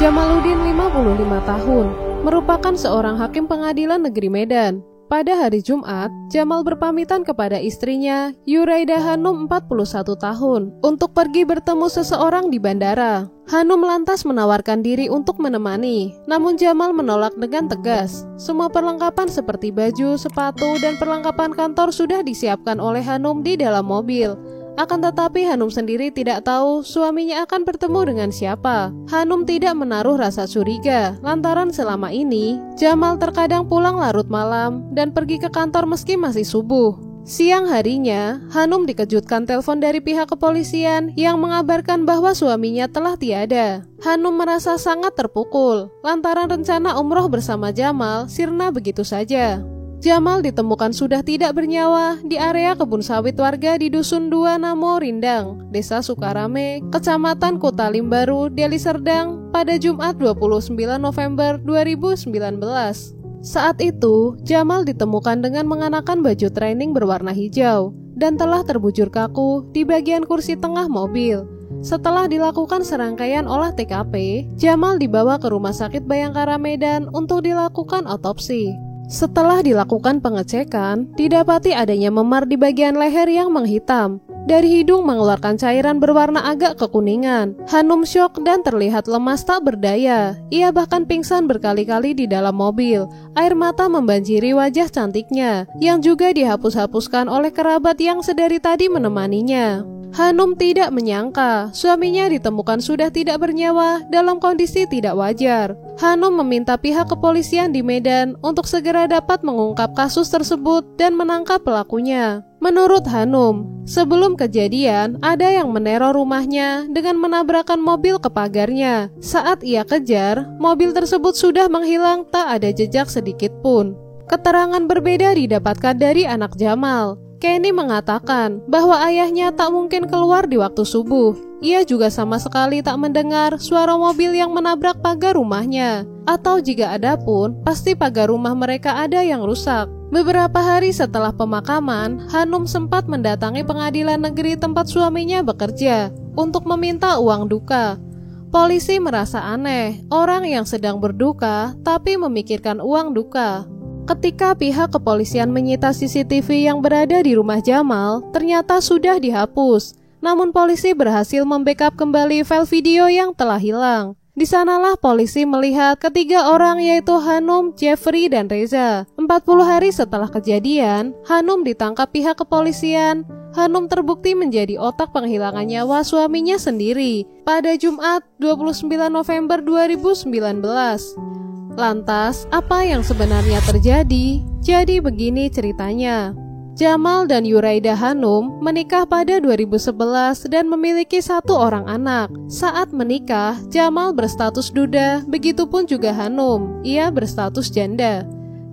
Jamaluddin 55 tahun, merupakan seorang hakim pengadilan negeri Medan. Pada hari Jumat, Jamal berpamitan kepada istrinya, Yuraida Hanum 41 tahun, untuk pergi bertemu seseorang di bandara. Hanum lantas menawarkan diri untuk menemani, namun Jamal menolak dengan tegas. Semua perlengkapan seperti baju, sepatu, dan perlengkapan kantor sudah disiapkan oleh Hanum di dalam mobil. Akan tetapi Hanum sendiri tidak tahu suaminya akan bertemu dengan siapa. Hanum tidak menaruh rasa curiga, lantaran selama ini Jamal terkadang pulang larut malam dan pergi ke kantor meski masih subuh. Siang harinya, Hanum dikejutkan telepon dari pihak kepolisian yang mengabarkan bahwa suaminya telah tiada. Hanum merasa sangat terpukul, lantaran rencana umroh bersama Jamal sirna begitu saja. Jamal ditemukan sudah tidak bernyawa di area kebun sawit warga di Dusun 2 Namo Rindang, Desa Sukarame, Kecamatan Kota Limbaru, Deli Serdang pada Jumat 29 November 2019. Saat itu, Jamal ditemukan dengan mengenakan baju training berwarna hijau dan telah terbujur kaku di bagian kursi tengah mobil. Setelah dilakukan serangkaian olah TKP, Jamal dibawa ke Rumah Sakit Bayangkara Medan untuk dilakukan otopsi. Setelah dilakukan pengecekan, didapati adanya memar di bagian leher yang menghitam. Dari hidung mengeluarkan cairan berwarna agak kekuningan. Hanum syok dan terlihat lemas tak berdaya. Ia bahkan pingsan berkali-kali di dalam mobil. Air mata membanjiri wajah cantiknya, yang juga dihapus-hapuskan oleh kerabat yang sedari tadi menemaninya. Hanum tidak menyangka suaminya ditemukan sudah tidak bernyawa dalam kondisi tidak wajar. Hanum meminta pihak kepolisian di Medan untuk segera dapat mengungkap kasus tersebut dan menangkap pelakunya. Menurut Hanum, sebelum kejadian ada yang meneror rumahnya dengan menabrakkan mobil ke pagarnya. Saat ia kejar, mobil tersebut sudah menghilang, tak ada jejak sedikit pun. Keterangan berbeda didapatkan dari anak Jamal. Kenny mengatakan bahwa ayahnya tak mungkin keluar di waktu subuh. Ia juga sama sekali tak mendengar suara mobil yang menabrak pagar rumahnya. Atau jika ada pun, pasti pagar rumah mereka ada yang rusak. Beberapa hari setelah pemakaman, Hanum sempat mendatangi pengadilan negeri tempat suaminya bekerja untuk meminta uang duka. Polisi merasa aneh, orang yang sedang berduka tapi memikirkan uang duka. Ketika pihak kepolisian menyita CCTV yang berada di rumah Jamal, ternyata sudah dihapus. Namun polisi berhasil membackup kembali file video yang telah hilang. Di sanalah polisi melihat ketiga orang yaitu Hanum, Jeffrey, dan Reza. 40 hari setelah kejadian, Hanum ditangkap pihak kepolisian. Hanum terbukti menjadi otak penghilangan nyawa suaminya sendiri pada Jumat 29 November 2019. Lantas, apa yang sebenarnya terjadi? Jadi begini ceritanya. Jamal dan Yuraida Hanum menikah pada 2011 dan memiliki satu orang anak. Saat menikah, Jamal berstatus duda, begitupun juga Hanum. Ia berstatus janda.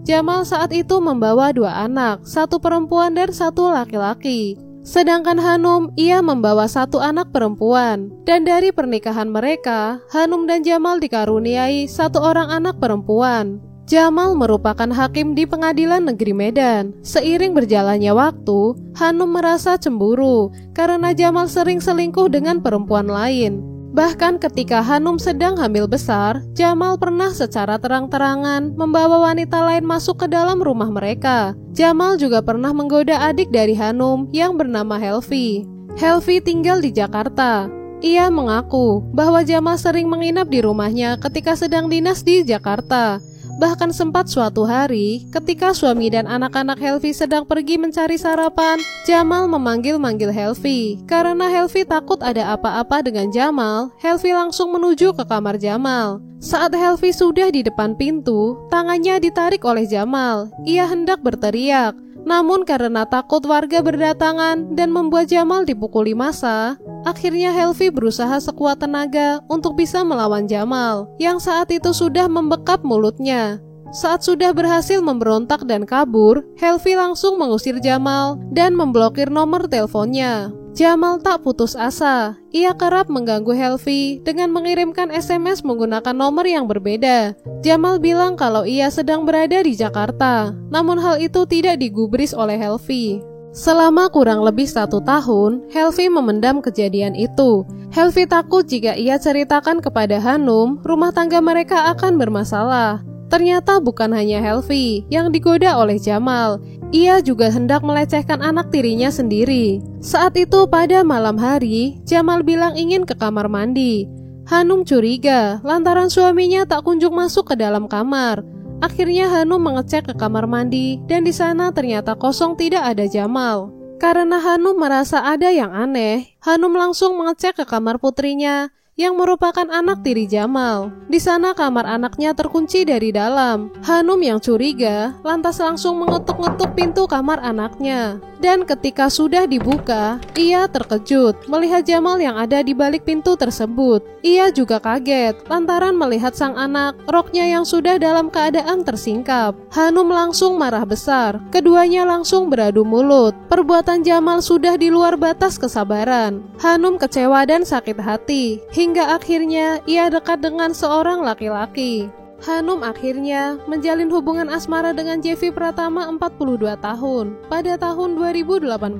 Jamal saat itu membawa dua anak, satu perempuan dan satu laki-laki. Sedangkan Hanum, ia membawa satu anak perempuan. Dan dari pernikahan mereka, Hanum dan Jamal dikaruniai satu orang anak perempuan. Jamal merupakan hakim di pengadilan negeri Medan. Seiring berjalannya waktu, Hanum merasa cemburu karena Jamal sering selingkuh dengan perempuan lain. Bahkan ketika Hanum sedang hamil besar, Jamal pernah secara terang-terangan membawa wanita lain masuk ke dalam rumah mereka. Jamal juga pernah menggoda adik dari Hanum yang bernama Helvi. Helvi tinggal di Jakarta. Ia mengaku bahwa Jamal sering menginap di rumahnya ketika sedang dinas di Jakarta. Bahkan sempat suatu hari, ketika suami dan anak-anak Helvi sedang pergi mencari sarapan, Jamal memanggil-manggil Helvi. Karena Helvi takut ada apa-apa dengan Jamal, Helvi langsung menuju ke kamar Jamal. Saat Helvi sudah di depan pintu, tangannya ditarik oleh Jamal. Ia hendak berteriak, namun karena takut warga berdatangan dan membuat Jamal dipukuli massa, akhirnya Helvi berusaha sekuat tenaga untuk bisa melawan Jamal, yang saat itu sudah membekap mulutnya. Saat sudah berhasil memberontak dan kabur, Helvi langsung mengusir Jamal dan memblokir nomor teleponnya. Jamal tak putus asa. Ia kerap mengganggu Helvi dengan mengirimkan SMS menggunakan nomor yang berbeda. Jamal bilang kalau ia sedang berada di Jakarta, namun hal itu tidak digubris oleh Helvi. Selama kurang lebih 1 tahun, Helvi memendam kejadian itu. Helvi takut jika ia ceritakan kepada Hanum, rumah tangga mereka akan bermasalah. Ternyata bukan hanya Helvi yang digoda oleh Jamal. Ia juga hendak melecehkan anak tirinya sendiri. Saat itu pada malam hari, Jamal bilang ingin ke kamar mandi. Hanum curiga lantaran suaminya tak kunjung masuk ke dalam kamar. Akhirnya Hanum mengecek ke kamar mandi dan di sana ternyata kosong, tidak ada Jamal. Karena Hanum merasa ada yang aneh, Hanum langsung mengecek ke kamar putrinya yang merupakan anak tiri Jamal. Di sana kamar anaknya terkunci dari dalam. Hanum yang curiga lantas langsung mengetuk-ngetuk pintu kamar anaknya. Dan ketika sudah dibuka, ia terkejut melihat Jamal yang ada di balik pintu tersebut. Ia juga kaget lantaran melihat sang anak, roknya yang sudah dalam keadaan tersingkap. Hanum langsung marah besar. Keduanya langsung beradu mulut. Perbuatan Jamal sudah di luar batas kesabaran. Hanum kecewa dan sakit hati. Hingga akhirnya ia dekat dengan seorang laki-laki. Hanum akhirnya menjalin hubungan asmara dengan Jeffrey Pratama 42 tahun. Pada tahun 2018,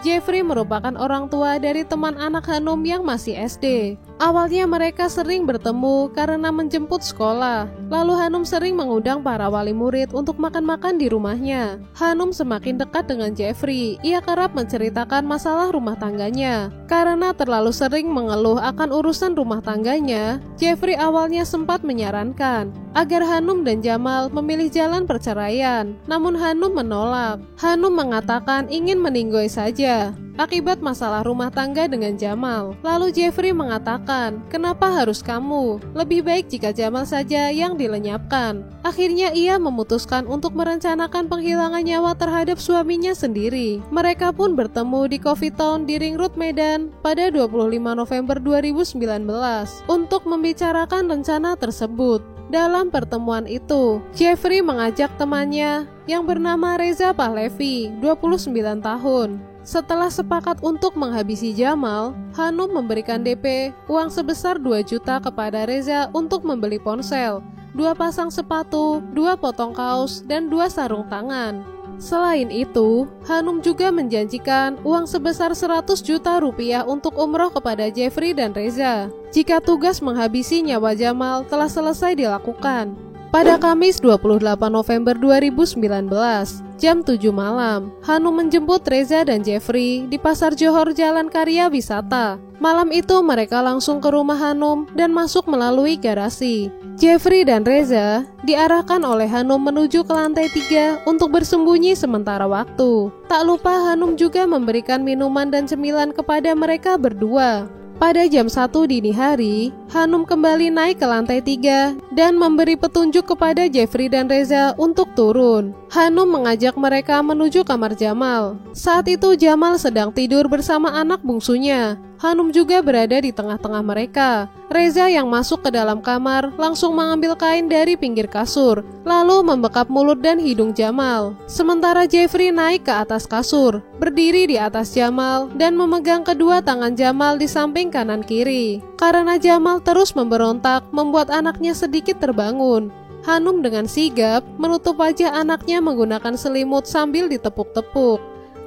Jeffrey merupakan orang tua dari teman anak Hanum yang masih SD. Awalnya mereka sering bertemu karena menjemput sekolah. Lalu Hanum sering mengundang para wali murid untuk makan-makan di rumahnya. Hanum semakin dekat dengan Jeffrey. Ia kerap menceritakan masalah rumah tangganya. Karena terlalu sering mengeluh akan urusan rumah tangganya, Jeffrey awalnya sempat menyarankan agar Hanum dan Jamal memilih jalan perceraian. Namun Hanum menolak. Hanum mengatakan ingin meninggoy saja akibat masalah rumah tangga dengan Jamal. Lalu Jeffrey mengatakan, kenapa harus kamu? Lebih baik jika Jamal saja yang dilenyapkan. Akhirnya ia memutuskan untuk merencanakan penghilangan nyawa terhadap suaminya sendiri. Mereka pun bertemu di Coffee Town di Ring Road, Medan pada 25 November 2019 untuk membicarakan rencana tersebut. Dalam pertemuan itu, Jeffrey mengajak temannya yang bernama Reza Pahlevi, 29 tahun. Setelah sepakat untuk menghabisi Jamal, Hanum memberikan DP uang sebesar 2 juta kepada Reza untuk membeli ponsel, 2 pasang sepatu, 2 potong kaos, dan 2 sarung tangan. Selain itu, Hanum juga menjanjikan uang sebesar 100 juta rupiah untuk umroh kepada Jeffrey dan Reza jika tugas menghabisi nyawa Jamal telah selesai dilakukan. Pada Kamis 28 November 2019, jam 7 malam, Hanum menjemput Reza dan Jeffrey di Pasar Johor Jalan Karya Wisata. Malam itu mereka langsung ke rumah Hanum dan masuk melalui garasi. Jeffrey dan Reza diarahkan oleh Hanum menuju ke lantai 3 untuk bersembunyi sementara waktu. Tak lupa Hanum juga memberikan minuman dan cemilan kepada mereka berdua. Pada jam 1 dini hari, Hanum kembali naik ke lantai 3 dan memberi petunjuk kepada Jeffrey dan Reza untuk turun. Hanum mengajak mereka menuju kamar Jamal. Saat itu Jamal sedang tidur bersama anak bungsunya. Hanum juga berada di tengah-tengah mereka. Reza yang masuk ke dalam kamar langsung mengambil kain dari pinggir kasur, lalu membekap mulut dan hidung Jamal. Sementara Jeffrey naik ke atas kasur, berdiri di atas Jamal dan memegang kedua tangan Jamal di samping kanan kiri. Karena Jamal terus memberontak, membuat anaknya sedikit terbangun. Hanum dengan sigap menutup wajah anaknya menggunakan selimut sambil ditepuk-tepuk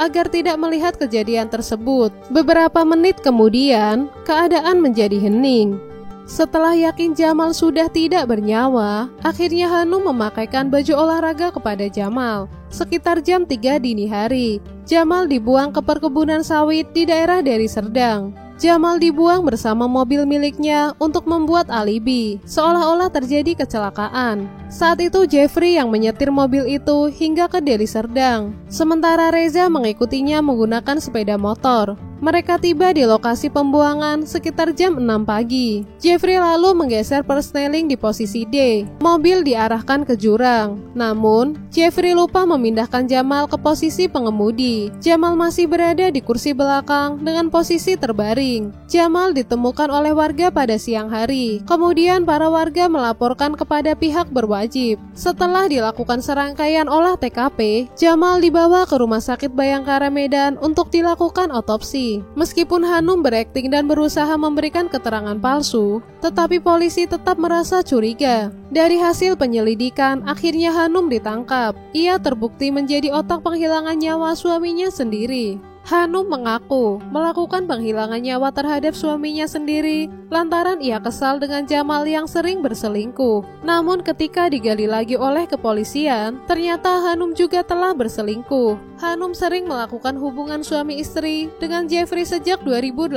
agar tidak melihat kejadian tersebut. Beberapa menit kemudian, keadaan menjadi hening. Setelah yakin Jamal sudah tidak bernyawa, akhirnya Hanum memakaikan baju olahraga kepada Jamal. Sekitar jam 3 dini hari, Jamal dibuang ke perkebunan sawit di daerah Deli Serdang. Jamal dibuang bersama mobil miliknya untuk membuat alibi, seolah-olah terjadi kecelakaan. Saat itu Jeffrey yang menyetir mobil itu hingga ke Deli Serdang, sementara Reza mengikutinya menggunakan sepeda motor. Mereka tiba di lokasi pembuangan sekitar jam 6 pagi. Jeffrey lalu menggeser persneling di posisi D. Mobil diarahkan ke jurang. Namun, Jeffrey lupa memindahkan Jamal ke posisi pengemudi. Jamal masih berada di kursi belakang dengan posisi terbaring. Jamal ditemukan oleh warga pada siang hari. Kemudian para warga melaporkan kepada pihak berwajib wajib. Setelah dilakukan serangkaian olah TKP, Jamal dibawa ke Rumah Sakit Bayangkara Medan untuk dilakukan otopsi. Meskipun Hanum berakting dan berusaha memberikan keterangan palsu, tetapi polisi tetap merasa curiga. Dari hasil penyelidikan, akhirnya Hanum ditangkap. Ia terbukti menjadi otak penghilangan nyawa suaminya sendiri. Hanum mengaku melakukan penghilangan nyawa terhadap suaminya sendiri lantaran ia kesal dengan Jamal yang sering berselingkuh. Namun ketika digali lagi oleh kepolisian, ternyata Hanum juga telah berselingkuh. Hanum sering melakukan hubungan suami istri dengan Jeffrey sejak 2018.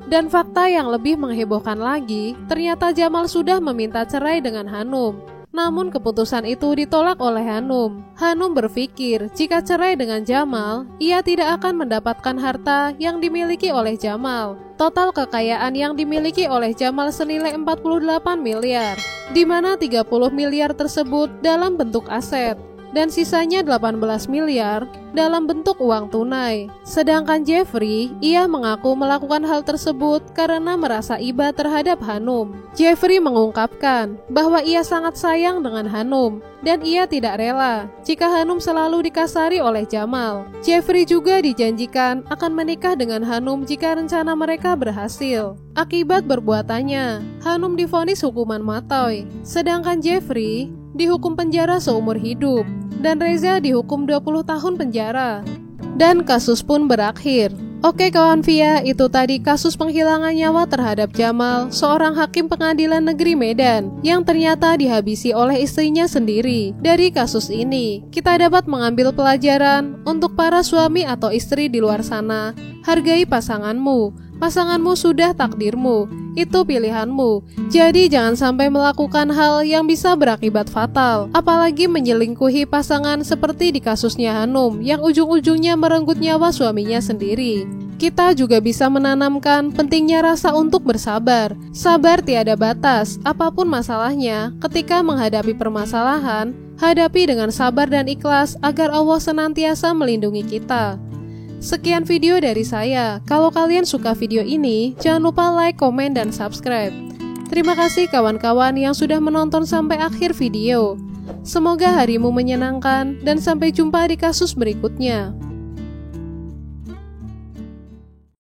Dan fakta yang lebih menghebohkan lagi, ternyata Jamal sudah meminta cerai dengan Hanum. Namun keputusan itu ditolak oleh Hanum. Hanum berpikir jika cerai dengan Jamal, ia tidak akan mendapatkan harta yang dimiliki oleh Jamal. Total kekayaan yang dimiliki oleh Jamal senilai 48 miliar, di mana 30 miliar tersebut dalam bentuk aset, dan sisanya 18 miliar dalam bentuk uang tunai. Sedangkan Jeffrey, ia mengaku melakukan hal tersebut karena merasa iba terhadap Hanum. Jeffrey mengungkapkan bahwa ia sangat sayang dengan Hanum dan ia tidak rela jika Hanum selalu dikasari oleh Jamal. Jeffrey juga dijanjikan akan menikah dengan Hanum jika rencana mereka berhasil. Akibat perbuatannya, Hanum divonis hukuman matoy, sedangkan Jeffrey dihukum penjara seumur hidup dan Reza dihukum 20 tahun penjara. Dan kasus pun berakhir. Oke kawan Via, itu tadi kasus penghilangan nyawa terhadap Jamal, seorang hakim pengadilan negeri Medan yang ternyata dihabisi oleh istrinya sendiri. Dari kasus ini, kita dapat mengambil pelajaran untuk para suami atau istri di luar sana. Hargai pasanganmu. Pasanganmu sudah takdirmu, itu pilihanmu. Jadi jangan sampai melakukan hal yang bisa berakibat fatal, apalagi menyelingkuhi pasangan seperti di kasusnya Hanum yang ujung-ujungnya merenggut nyawa suaminya sendiri. Kita juga bisa menanamkan pentingnya rasa untuk bersabar. Sabar tiada batas, apapun masalahnya. Ketika menghadapi permasalahan, hadapi dengan sabar dan ikhlas agar Allah senantiasa melindungi kita. Sekian video dari saya. Kalau kalian suka video ini, jangan lupa like, komen, dan subscribe. Terima kasih kawan-kawan yang sudah menonton sampai akhir video. Semoga harimu menyenangkan dan sampai jumpa di kasus berikutnya.